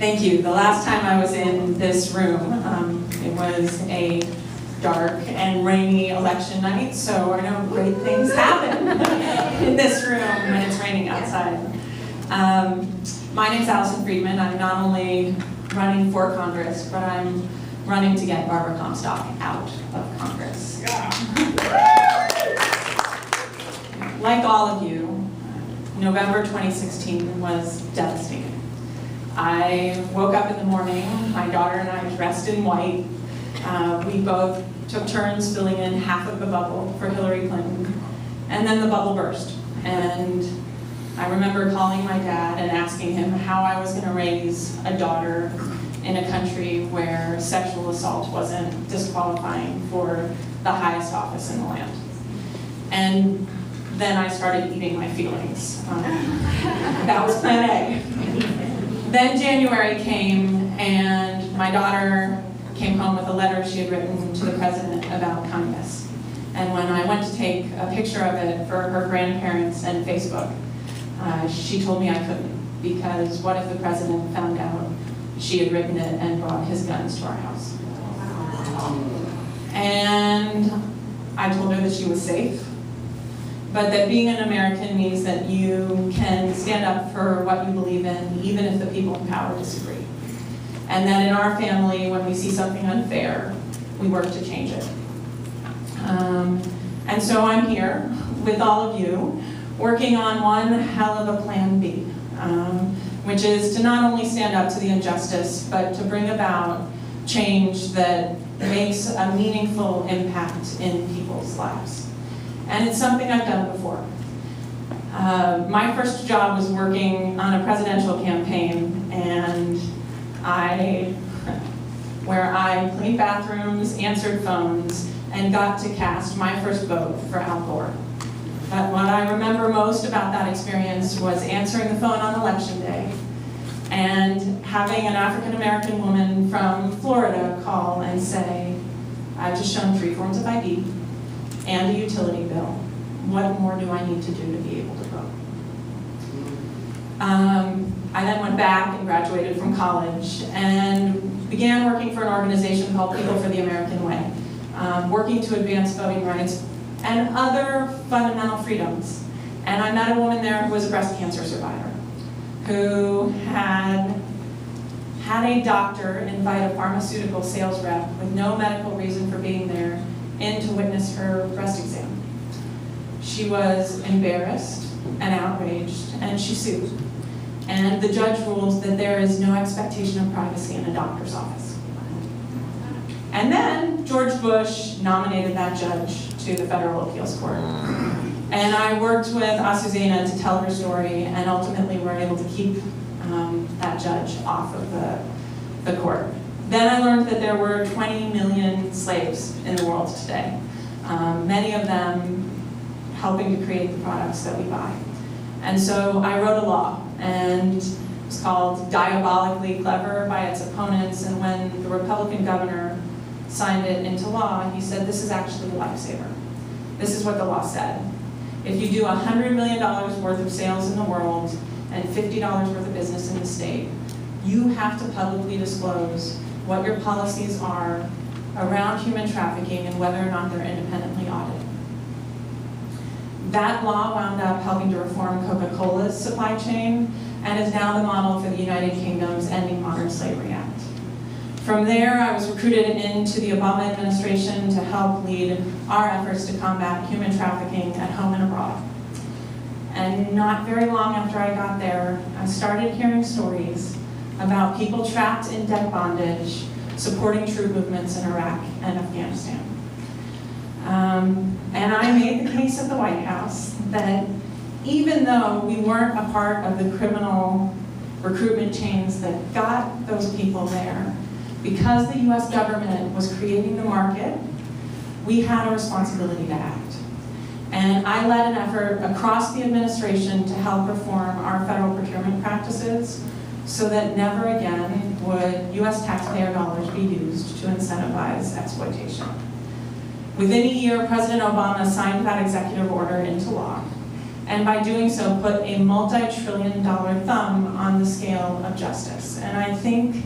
Thank you. The last time I was in this room, it was a dark and rainy election night, so I know great things happen in this room when it's raining outside. My name's Alison Friedman. I'm not only running for Congress, but I'm running to get Barbara Comstock out of Congress. Like all of you, November 2016 was devastating. I woke up in the morning, my daughter and I dressed in white. We both took turns filling in half of the bubble for Hillary Clinton, and then the bubble burst. And I remember calling my dad and asking him how I was going to raise a daughter in a country where sexual assault wasn't disqualifying for the highest office in the land. And then I started eating my feelings. That was plan A. Then January came, and my daughter came home with a letter she had written to the president about kindness. And when I went to take a picture of it for her grandparents and Facebook, she told me I couldn't, because what if the president found out she had written it and brought his guns to our house? And I told her that she was safe, but that being an American means that you can stand up for what you believe in, even if the people in power disagree. And that in our family, when we see something unfair, we work to change it. And so I'm here with all of you, working on one hell of a plan B, which is to not only stand up to the injustice, but to bring about change that makes a meaningful impact in people's lives. And it's something I've done before. My first job was working on a presidential campaign, and where I cleaned bathrooms, answered phones, and got to cast my first vote for Al Gore. But what I remember most about that experience was answering the phone on election day and having an African-American woman from Florida call and say, "I've just shown 3 forms of ID and a utility bill. What more do I need to do to be able to vote?" I then went back and graduated from college and began working for an organization called People for the American Way, working to advance voting rights and other fundamental freedoms. And I met a woman there who was a breast cancer survivor, who had a doctor invite a pharmaceutical sales rep with no medical reason for being there in to witness her breast exam. She was embarrassed and outraged, and she sued. And the judge ruled that there is no expectation of privacy in a doctor's office. And then George Bush nominated that judge to the federal appeals court. And I worked with Azucena to tell her story, and ultimately were able to keep that judge off of the court. Then I learned that there were 20 million slaves in the world today, many of them helping to create the products that we buy. And so I wrote a law, and it's called Diabolically Clever by its opponents, and when the Republican governor signed it into law, he said, this is actually a lifesaver. This is what the law said. If you do $100 million worth of sales in the world and $50 worth of business in the state, you have to publicly disclose what your policies are around human trafficking and whether or not they're independently audited. That law wound up helping to reform Coca-Cola's supply chain and is now the model for the United Kingdom's Ending Modern Slavery Act. From there, I was recruited into the Obama administration to help lead our efforts to combat human trafficking at home and abroad. And not very long after I got there, I started hearing stories about people trapped in debt bondage, supporting troop movements in Iraq and Afghanistan. And I made the case at the White House that even though we weren't a part of the criminal recruitment chains that got those people there, because the US government was creating the market, we had a responsibility to act. And I led an effort across the administration to help reform our federal procurement practices so that never again would US taxpayer dollars be used to incentivize exploitation. Within a year, President Obama signed that executive order into law, and by doing so put a multi-trillion-dollar thumb on the scale of justice. And I think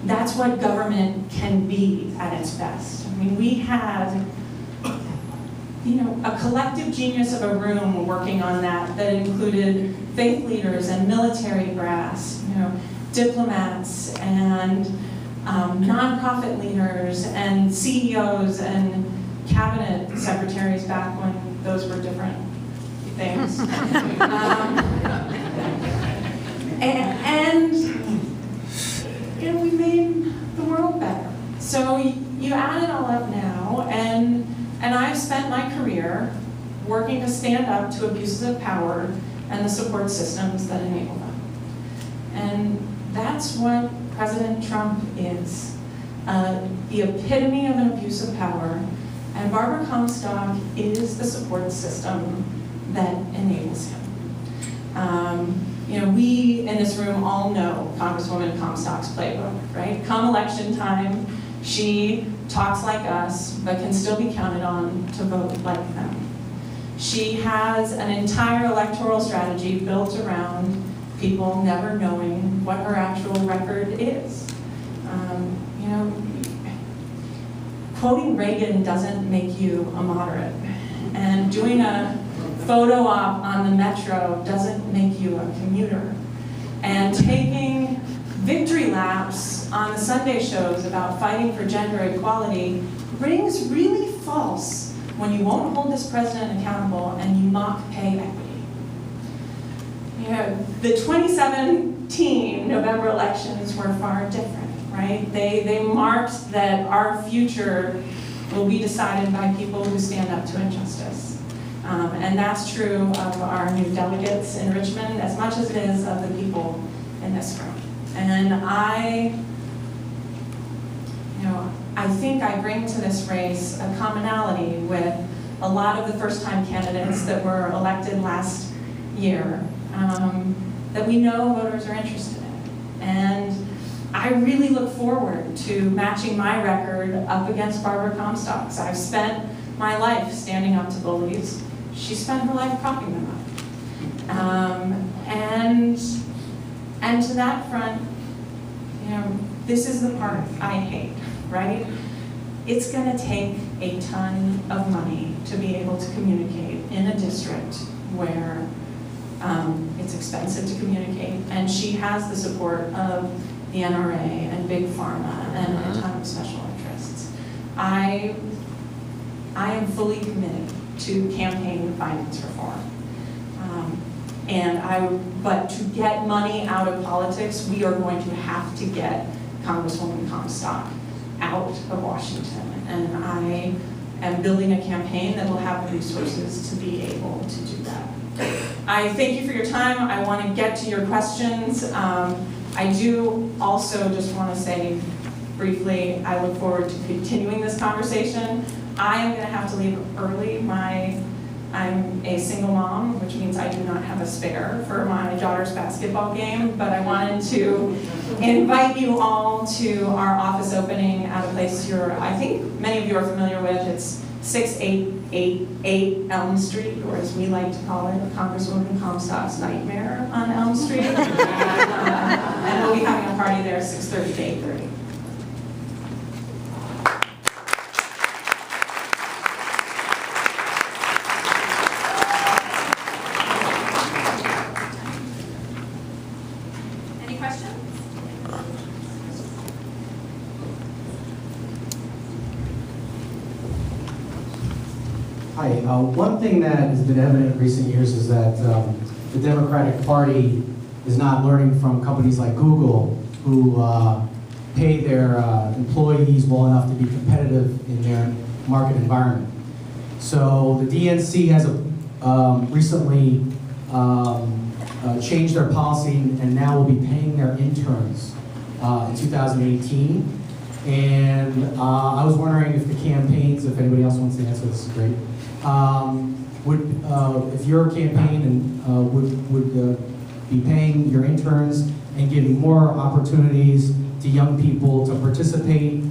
that's what government can be at its best. I mean, we had, you know, a collective genius of a room working on that included faith leaders and military brass, you know, diplomats and nonprofit leaders and CEOs and cabinet secretaries back when those were different things. And you know, we made the world better. So you add it all up now, and I've spent my career working to stand up to abuses of power and the support systems that enable them. And that's what President Trump is, the epitome of an abuse of power, and Barbara Comstock is the support system that enables him. You know, we in this room all know Congresswoman Comstock's playbook, right? Come election time, she talks like us, but can still be counted on to vote like them. She has an entire electoral strategy built around people never knowing what her actual record is. You know, quoting Reagan doesn't make you a moderate, and doing a photo op on the Metro doesn't make you a commuter. And taking victory laps on the Sunday shows about fighting for gender equality rings really false when you won't hold this president accountable and you mock pay equity. You know, the 2017 November elections were far different, right? They marked that our future will be decided by people who stand up to injustice. And that's true of our new delegates in Richmond as much as it is of the people in this room. And I think I bring to this race a commonality with a lot of the first-time candidates that were elected last year that we know voters are interested in. And I really look forward to matching my record up against Barbara Comstock's. I've spent my life standing up to bullies. She spent her life propping them up. And to that front, you know, this is the part I hate, right? It's gonna take a ton of money to be able to communicate in a district where it's expensive to communicate, and she has the support of the NRA and Big Pharma and a ton of special interests. I am fully committed to campaign finance reform. But to get money out of politics, we are going to have to get Congresswoman Comstock out of Washington. And I am building a campaign that will have the resources to be able to do that. I thank you for your time. I want to get to your questions. I do also just want to say briefly, I look forward to continuing this conversation. I am going to have to leave early. I'm a single mom, which means I do not have a spare for my daughter's basketball game, but I wanted to invite you all to our office opening at a place I think many of you are familiar with. It's 6888 Elm Street, or as we like to call it, Congresswoman Comstock's Nightmare on Elm Street. And we'll be having a party there 6:30 to 8:30. Hi. One thing that has been evident in recent years is that the Democratic Party is not learning from companies like Google, who pay their employees well enough to be competitive in their market environment. So the DNC has recently changed their policy and now will be paying their interns in 2018. And I was wondering if the campaigns, if anybody else wants to answer, this is great. If your campaign would be paying your interns and giving more opportunities to young people to participate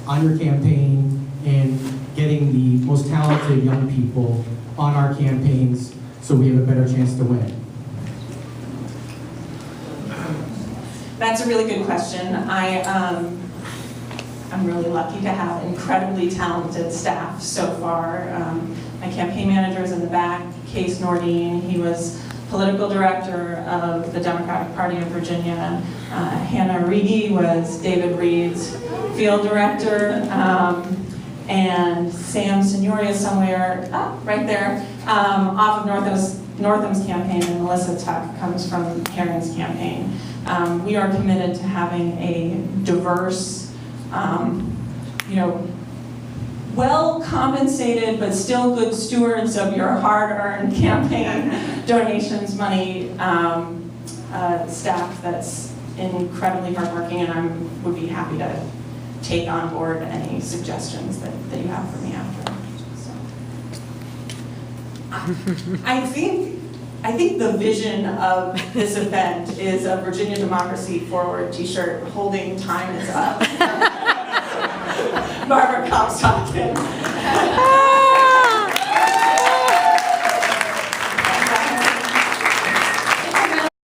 on your campaign and getting the most talented young people on our campaigns so we have a better chance to win? That's a really good question. I'm really lucky to have incredibly talented staff so far. My campaign manager is in the back, Case Nordine. He was political director of the Democratic Party of Virginia. Hannah Reedy was David Reed's field director. And Sam Signori is somewhere right there off of Northam's campaign, and Melissa Tuck comes from Herring's campaign. We are committed to having a diverse, well compensated but still good stewards of your hard-earned campaign donations money staff that's incredibly hardworking, and I would be happy to take on board any suggestions that you have for me after. So. I think the vision of this event is a Virginia Democracy Forward t-shirt holding time is up. Barbara Comstock